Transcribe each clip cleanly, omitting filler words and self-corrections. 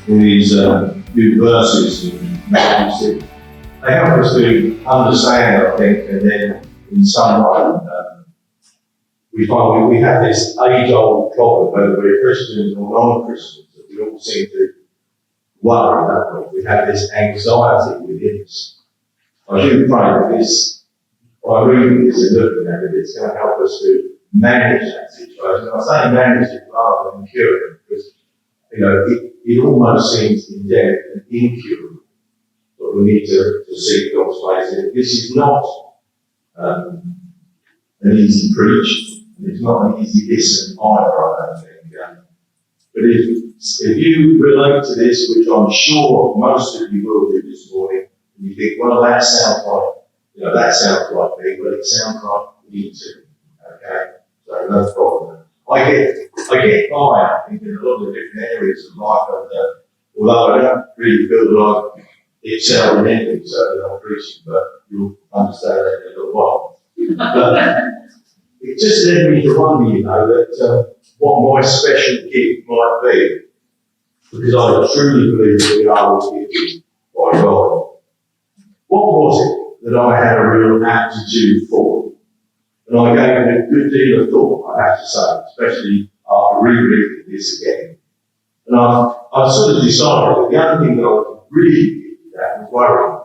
in these few verses in Matthew 6. They help us to understand, I think, and then in some way, we find we have this age-old problem, whether we're Christians or non-Christians, that we all seem to worry, don't we? We have this anxiety within us. I do pray that this, by reading this and looking at it, it's going to help us to manage that situation. I say manage it rather than cure it, because it almost seems endemic and incurable. But we need to seek God's face. This is not an easy preach. It's not an easy listen either, I don't think. But if you relate to this, which I'm sure most of you will do this morning, and you think, well, that sounds like me, but it sounds like me too. Okay? So no problem. I get by, I think, in a lot of different areas of life, and although I don't really feel that I excel in anything, certainly not preaching, but you'll understand that in a little while. It just led me to wonder, that what my special gift might be, because I truly believe that we are all gifted by God. What was it that I had a real aptitude for? And I gave it a good deal of thought, I have to say, especially after rereading this again. And I sort of decided that the only thing that I was really gifted at was worrying.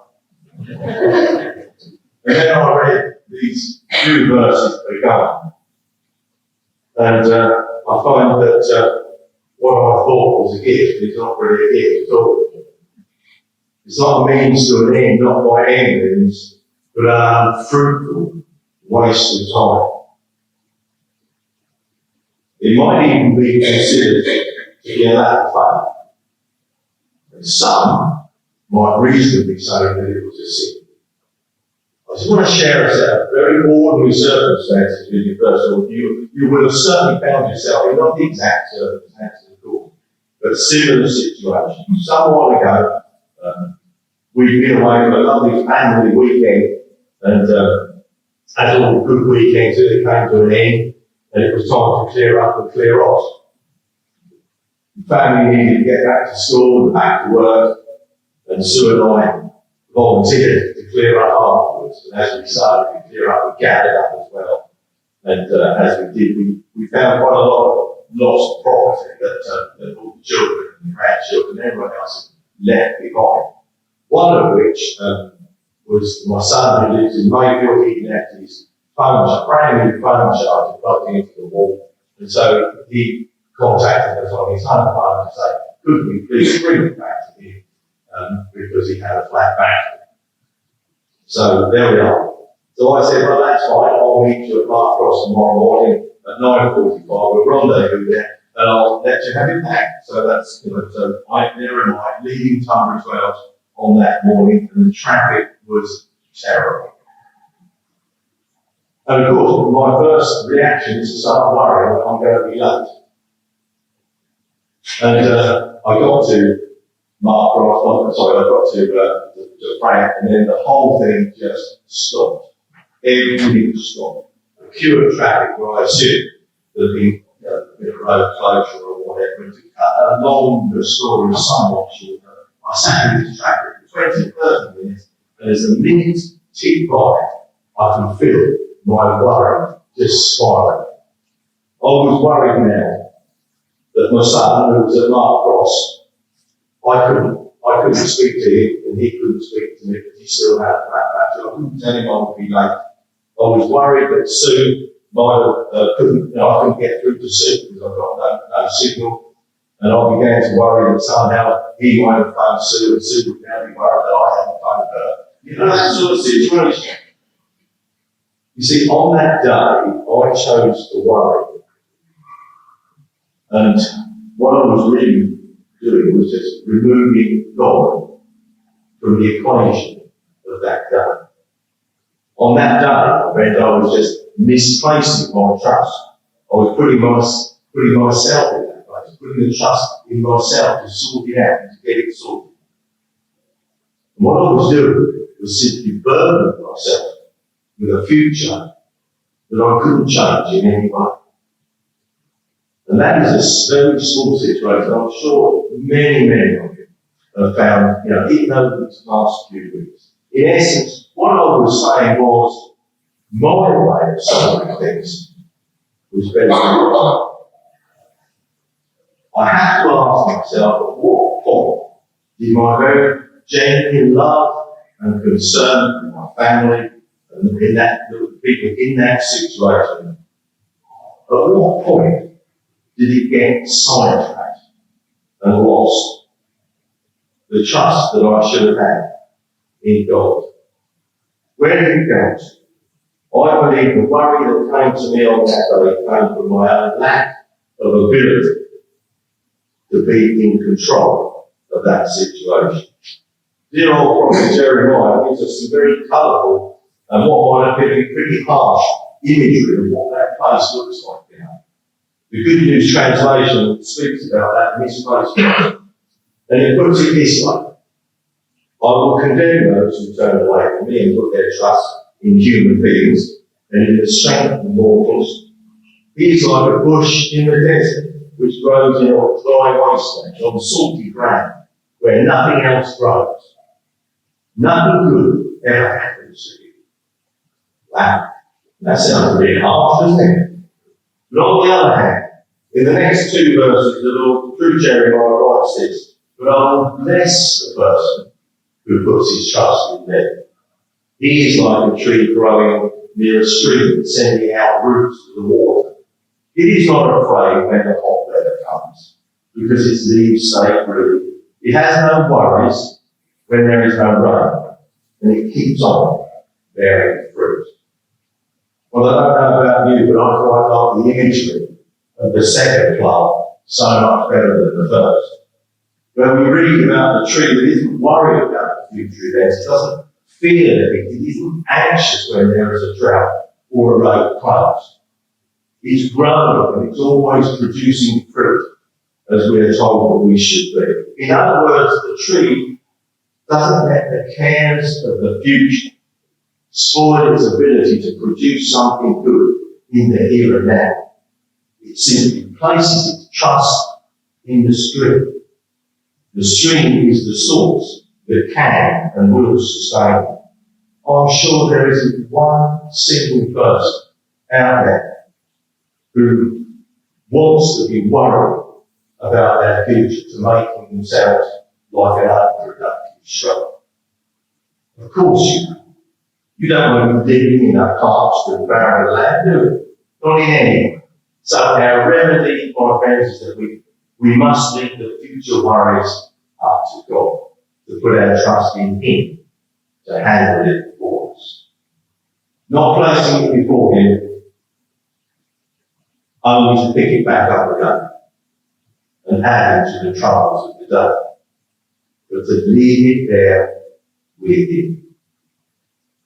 And then I read these few verses again. And I find that what I thought was a gift is not really a gift at all. It's not a means to an end, not by any means, but an unfruitful waste of time. It might even be considered to be an act of faith. And some might reasonably say that it was a sin. I just want to share a set of very ordinary circumstances with you first of all. You will have certainly found yourself in not the exact circumstances, of course, but similar situations. Some while ago, we'd been away for a lovely family weekend, and as all good weekends do, it came to an end, and it was time to clear up and clear off. The family needed to get back to school and back to work, and Sue and I volunteered to clear up afterwards. And as we started to clear up, we gathered up as well. And as we did, we found quite a lot of lost property that all the children and the grandchildren and everyone else had left behind. One of which was my son who lives in Mayfield. He left his brand new phone charger plugged into the wall. And so he contacted us on his home phone to say, could we please bring it back to him? Because he had a flat battery. So there we are. So I said, well, that's fine. I'll meet you at Mark Cross tomorrow morning at 9:45. We'll rendezvous there, and I'll let you have it back. So that's, so there am I leaving Tunbridge Wells on that morning, and the traffic was terrible. And of course, my first reaction is to start worrying that I'm going to be late. And I got to Mark Cross, I got to Frank, and then the whole thing just stopped. Everything stopped. A queue of traffic where I assumed there'd been a road closure or whatever. And to cut a longer story somewhat shorter, I sat in this traffic for 20, 30 minutes, and as the minutes ticked by, I could feel my worry just spiraling. I was worried now that my son, who was at Mark Cross, I couldn't speak to him, and he couldn't speak to me, because he still had a flat battery. I couldn't tell him I would be late. I was worried that Sue I couldn't get through to Sue because I've got no signal. And I began to worry that somehow he might have phoned Sue, and Sue would now be worried that I hadn't phoned her. That sort of situation. You see, on that day, I chose to worry. And what I was really doing was just removing God from the equation of that day. On that day, I meant I was just misplacing my trust. I was putting myself in that place, putting the trust in myself to sort it out and to get it sorted. And what I was doing was simply burdening myself with a future that I couldn't change in any way. And that is a very small situation. I'm sure many, many of you have found, even over these last few weeks. In essence, what I was saying was, my way of solving things was very good. I have to ask myself, at what point did my very genuine love and concern for my family and the people in that situation, at what point did it get sidetracked and lost the trust that I should have had in God? Where did it go? I believe the worry that came to me on that day came from my own lack of ability to be in control of that situation. Dear old Prophet Jeremiah gives us some very colourful and what might have been a pretty harsh imagery of what that place looks like. The Good News translation speaks about that misplaced trust. And it puts it this way: I will condemn those who turn away from me and put their trust in human beings and in the strength of mortals. He is like a bush in the desert, which grows in a dry wasteland, on salty ground, where nothing else grows. Nothing good ever happens to you. Wow, that sounds really harsh, doesn't it? But on the other hand, in the next two verses, the Lord, through Jeremiah, writes this: but I will bless the person who puts his trust in them. He is like a tree growing near a stream, sending out roots to the water. It is not afraid when the hot weather comes, because its leaves stay green. It has no worries when there is no rain, and it keeps on bearing fruit. Well, I don't know about you, but I quite like the imagery of the second plant so much better than the first. When we read about the tree that isn't worried about the future events, it doesn't fear anything, it isn't anxious when there is a drought or a road closed. It's growing and it's always producing fruit, as we are told that we should be. In other words, the tree doesn't let the cares of the future spoil its ability to produce something good in the here and now. It simply places its trust in the stream. The stream is the source that can and will sustain it. I'm sure there isn't one single person out there who wants to be worried about their future to making themselves like an unproductive shrub. Of course you do. You don't want to be living in a parched and barren land, do you? Not in any way. So our remedy, my friends, is that we must leave the future worries up to God, to put our trust in Him to handle it for us. Not placing it before Him, only to pick it back up again and add it to the troubles of the day, but to leave it there with Him.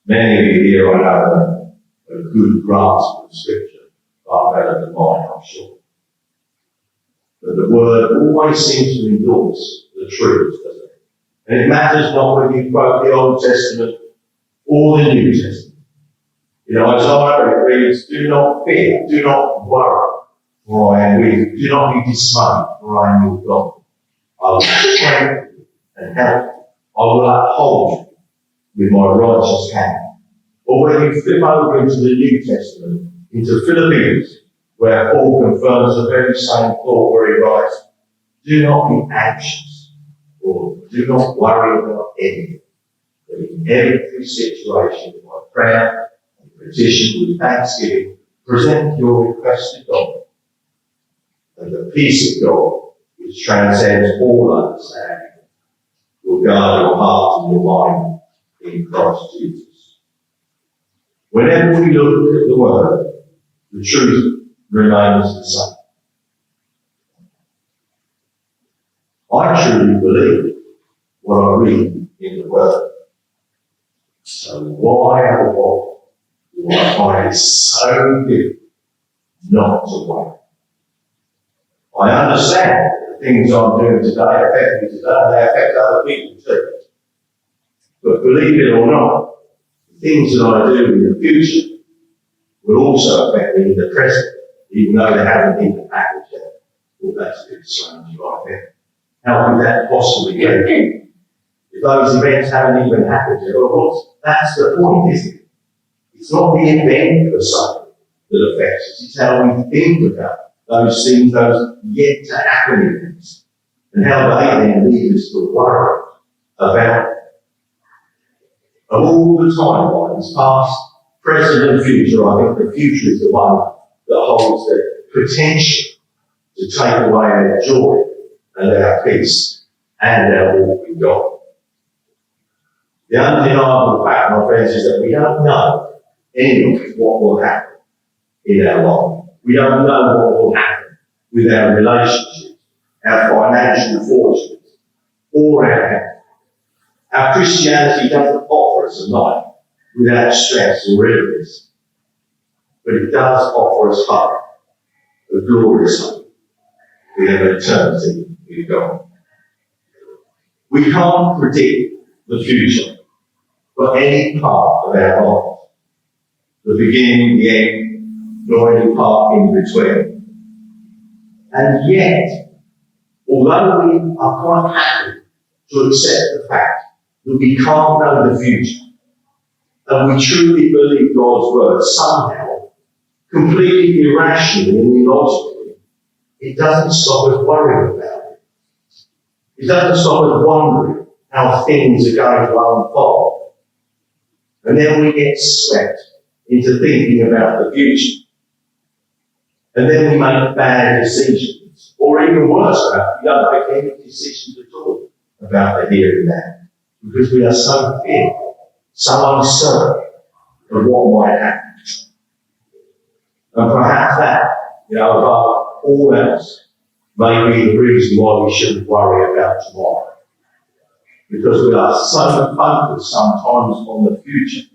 Many of you here, I know, have a good grasp of Scripture, far better than mine, I'm sure. But the Word always seems to endorse the truth, doesn't it? And it matters not whether you quote the Old Testament or the New Testament. Isaiah reads, do not fear, do not worry, for I am with you. Do not be dismayed, for I am your God. I will strengthen you and help you. I will uphold you with my righteous hand. Or when you flip over into the New Testament, into Philippians, where Paul confirms the very same thought where he writes, do not be anxious, or do not worry about anything, but in every situation, by prayer and petition with thanksgiving, present your request to God, and the peace of God, which transcends all understanding, will guard your heart and your mind in Christ Jesus. Whenever we look at the Word, the truth remains the same. I truly believe what I read in the Word. So why do I find it so difficult not to worry? I understand that the things I'm doing today affect me today, and they affect other people too. But believe it or not, the things that I do in the future will also affect me in the present, even though they haven't been packaged yet. Well, that's a bit strange, right there. How could that possibly be? If those events haven't even happened yet, of course, that's the point, isn't it? It's not the event per se that affects us, it's how we think about those things, those yet to happen events, and how they then lead us to worry about of all the timelines, past, present, and future. I think the future is the one that holds the potential to take away our joy and our peace and our walk with God. The undeniable fact, my friends, is that we don't know any of what will happen in our life. We don't know what will happen with our relationships, our financial fortunes, or our health. Our Christianity doesn't offer us a life without stress or illness, but it does offer us hope, a glorious hope. We have an eternity with God. We can't predict the future for any part of our life, the beginning, the end, nor any part in between. And yet, although we are quite happy to accept the fact that we can't know the future, and we truly believe God's word somehow, completely irrationally and illogically, it doesn't stop us worrying about it. It doesn't stop us wondering how things are going to unfold. And then we get swept into thinking about the future. And then we make bad decisions, or even worse, we don't make any decisions at all about the here and now, because we are so fearful, so uncertain of what might happen. And perhaps that, above all else, may be the reason why we shouldn't worry about tomorrow. Because we are so focused sometimes on the future,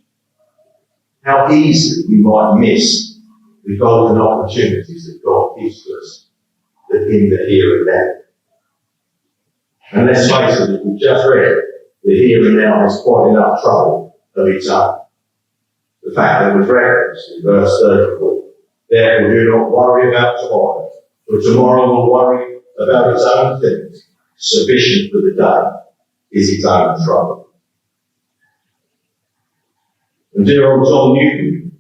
how easily we might miss the golden opportunities that God gives to us in the here and now. And let's face it, as we just read, the here and now has quite enough trouble of its own. The fact that it was referenced in verse 34. Therefore, do not worry about tomorrow, for tomorrow will worry about its own things. Sufficient for the day is its own trouble. And dear old John Newton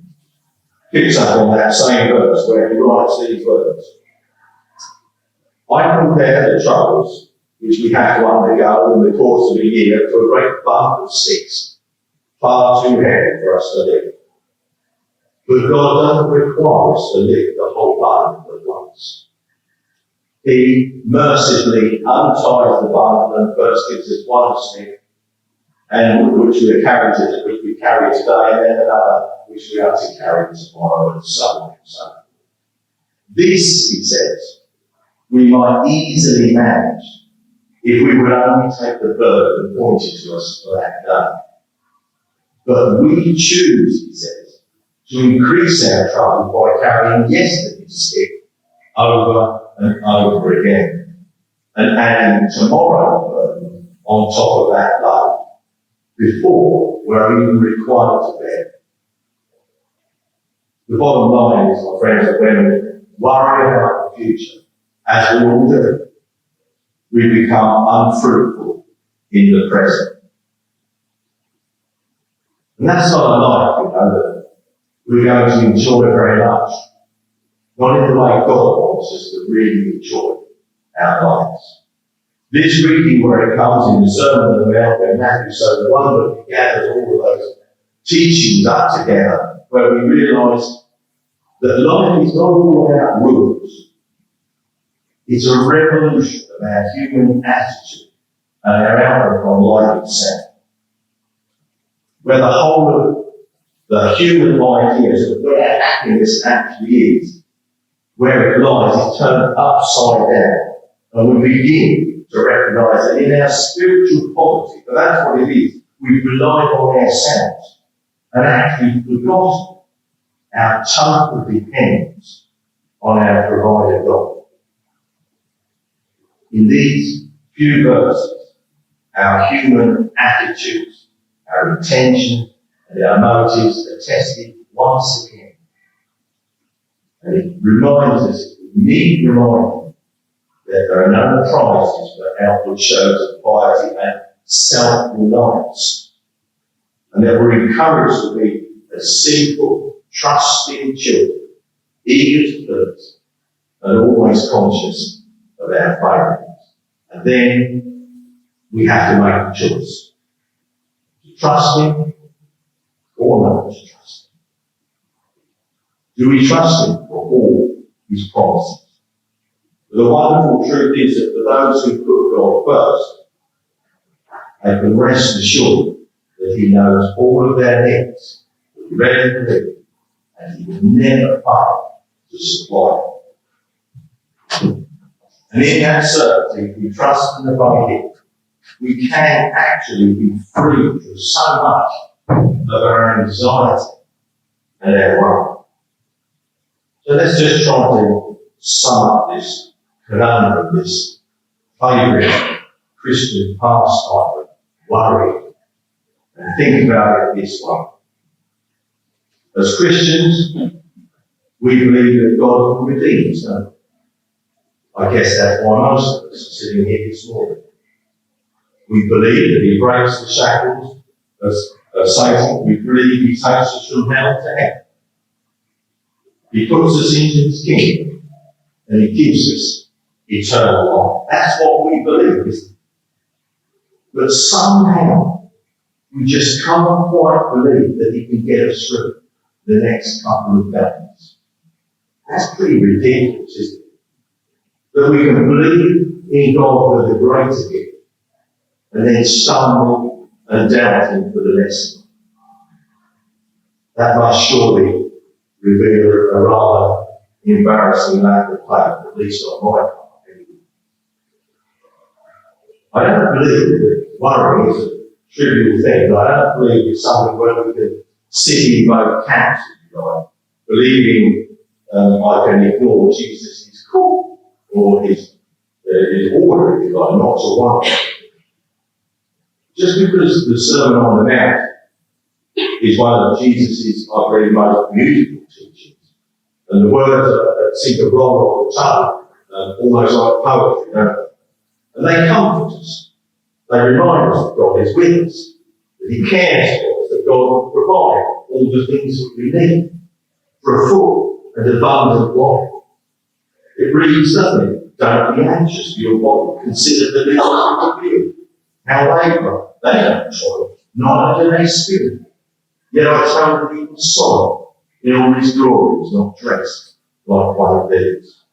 picks up on that same verse where he writes these words. I compare the troubles which we have to undergo in the course of a year to a great bundle of sticks, far too heavy for us to lift. But God doesn't require us to lift the whole bundle at once. He mercifully unties the bundle and first gives us one stick, and which we carry today, and then another which we are to carry tomorrow, and so on and so on. This, he says, we might easily manage if we would only take the burden appointed to us for that day. But we choose, he says, to increase our trouble by carrying yesterday's stick over and over again, and adding tomorrow's burden on top of that load before we're even required to bear. The bottom line is, my friends, that when we worry about the future, as we all do, we become unfruitful in the present. And that's not a life, that we're going to enjoy very much. Not in the way God wants us to really enjoy our lives. This reading, where it comes in the Sermon on the Mount, where Matthew so wonderfully gathers all of those teachings up together, where we realise that life is not all about rules. It's a revolution of our human attitude and our outlook on life itself, where the whole of the human ideas of where happiness actually is, where it lies, is turned upside down, and we begin to recognise that in our spiritual poverty, for that's what it is, we've relied on ourselves and actually forgotten our total dependence on our provider God. In these few verses, our human attitudes, our intentions, and our motives are tested once again. And it reminds us, we need reminding, that there are no promises but outward shows of piety and self-reliance, and that we're encouraged to be as simple, trusting children, eager to please, and always conscious of our failings. And then we have to make a choice. To trust Him or not to trust Him. Do we trust Him for all His promises? The wonderful truth is that for those who put God first, they can rest assured that He knows all of their needs, ready to live, and He will never fail to supply them. And in that certainty, if we trust and obey Him, we can actually be free from so much of our anxiety and our worry. So let's just try to sum up this conundrum, this favourite Christian pastime of worry, and think about it this way. As Christians, we believe that God will redeem us, don't we? I guess that's why most of us are sitting here this morning. We believe that He breaks the shackles of Satan. We believe He takes us from hell to heaven. He puts us into His kingdom, and He gives us eternal life. That's what we believe, isn't it? But somehow, we just can't quite believe that He can get us through the next couple of days. That's pretty ridiculous, isn't it? That we can believe in God for the greater gift, and then stumble and doubt Him for the lesser. That must surely reveal a rather embarrassing lack of faith, at least on my part. I don't believe that worry is a trivial thing. I don't believe it's something where we can sit in both camps, if you like, believing I can ignore Jesus' call or his order, if you like, not to worry. Just because the Sermon on the Mount is one of Jesus' I believe, most beautiful teachings, and the words that seem to roll off the tongue, almost like poetry, don't they? And they comfort us. They remind us that God is with us, that He cares for us, that God will provide all the things that we need for a full and abundant life. It reads, doesn't it? Don't be anxious for your body. Consider the lilies of the field, how they grow. They don't toil, neither do they spin. Yet I tell you, even Solomon, in all his glory, is not dressed like one of these.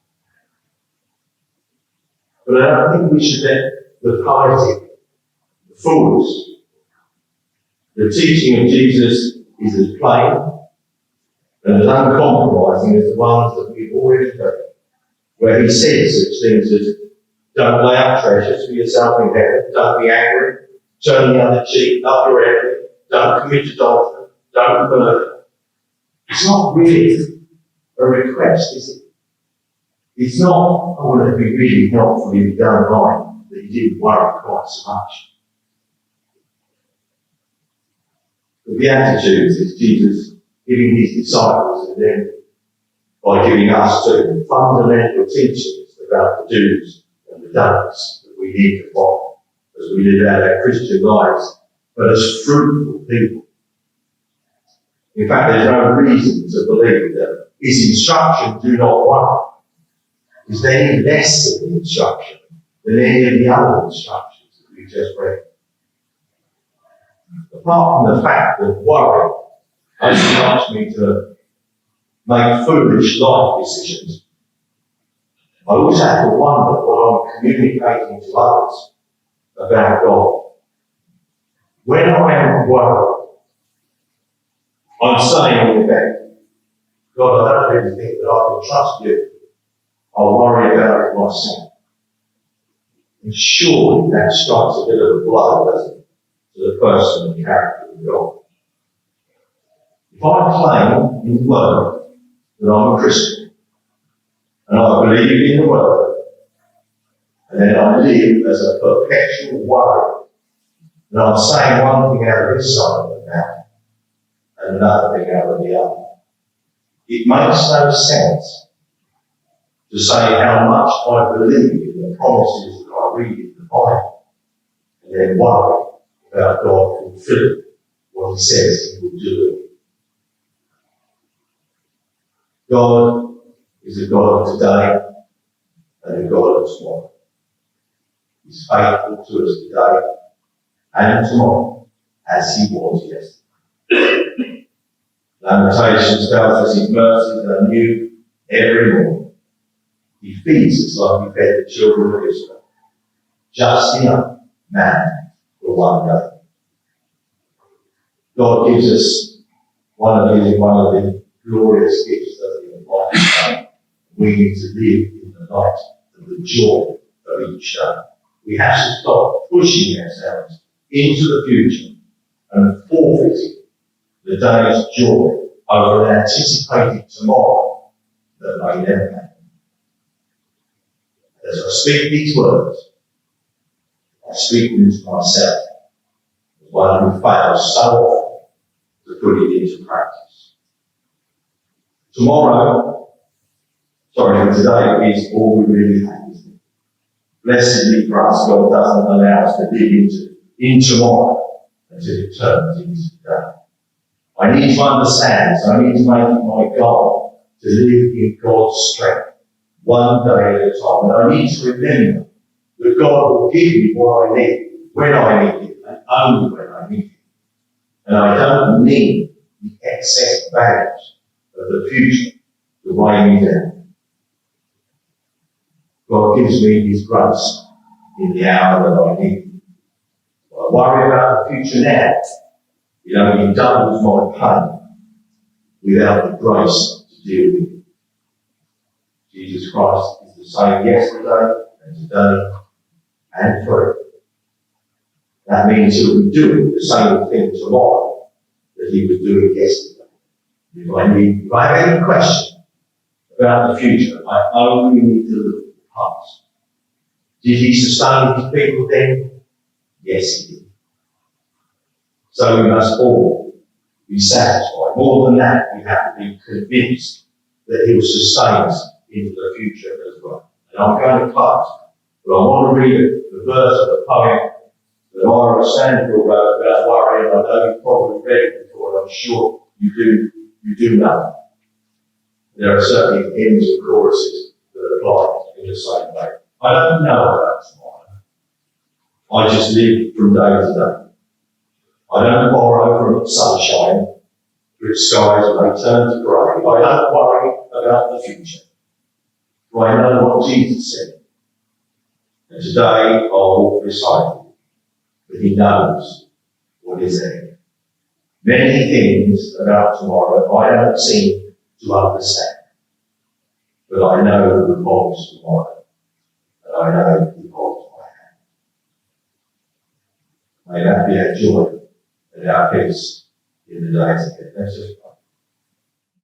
But I don't think we should let the piety, the fools. The teaching of Jesus is as plain and as uncompromising as the ones that we've already heard, where He says such things as, don't lay up treasures for yourself in heaven, don't be angry, turn the other cheek, love your enemy, don't commit adultery, don't murder. It's not really a request, is it? It's not, I want to be really helpful if you don't mind that you didn't worry quite so much. The Beatitudes is Jesus giving His disciples and then by giving us too fundamental teachings about the do's and the don'ts that we need to follow as we live out our Christian lives, but as fruitful people. In fact, there's no reason to believe that His instruction, do not worry, is any less of an instruction than any of the other instructions that we've just read. Apart from the fact that worry only helps me to make foolish life decisions, I always have to wonder what I'm communicating to others about God. When I am worried, I'm saying, in effect, God, I don't really think that I can trust you. I'll worry about it myself. And surely that strikes a bit of a blow, doesn't it, to the person and character of God. If I claim in the Word that I'm a Christian, and I believe in the Word, and then I live as a perpetual worry, and I'm saying one thing out of this side of the mouth, and another thing out of the other, it makes no sense to say how much I believe in the the promises that I read in the Bible, and then worry about God fulfilling what he says he will do. God is a God of today and a God of tomorrow. He's faithful to us today and tomorrow as he was yesterday. Lamentations tells us his mercies are new every morning. He feeds us like he fed the children of Israel. Just enough man for one day. God gives us one of the glorious gifts that we have. We need to live in the light of the joy of each day. We have to stop pushing ourselves into the future and forfeiting the day's joy over an anticipated tomorrow that may never happen. As I speak these words, I speak them to myself, as one who fails so often to put it into practice. Today is all we really have, isn't it? Blessedly for us, God doesn't allow us to live in tomorrow until it turns into today. I need to understand, so I need to make it my goal to live in God's strength, one day at a time. And I need to remember that God will give me what I need, when I need it, and only when I need it. And I don't need the excess baggage of the future to weigh me down. God gives me his grace in the hour that I need it. I worry about the future now. It only doubles my pain without the grace to deal with it. Jesus Christ is the same yesterday and today and forever. That means he'll be doing the same thing tomorrow that he was doing yesterday. If I have any question about the future, I only need to look at the past. Did he sustain his people then? Yes, he did. So we must all be satisfied. More than that, we have to be convinced that he will sustain us into the future as well. And I'm going to close, but I want to read the verse of the poem that Ira Sandfield wrote about worrying. I know you've probably read it before, and I'm sure you do know. There are certainly hymns and choruses that apply in the same way. I don't know about tomorrow. I just live from day to day. I don't borrow from its sunshine, which skies may turn to grey. I don't worry about the future, for I know what Jesus said. And today I'll walk beside him, but he knows what is ahead. Many things about tomorrow I don't seem to understand, but I know who holds tomorrow, and I know who holds my hand. May that be our joy and our peace in the days ahead. Let's just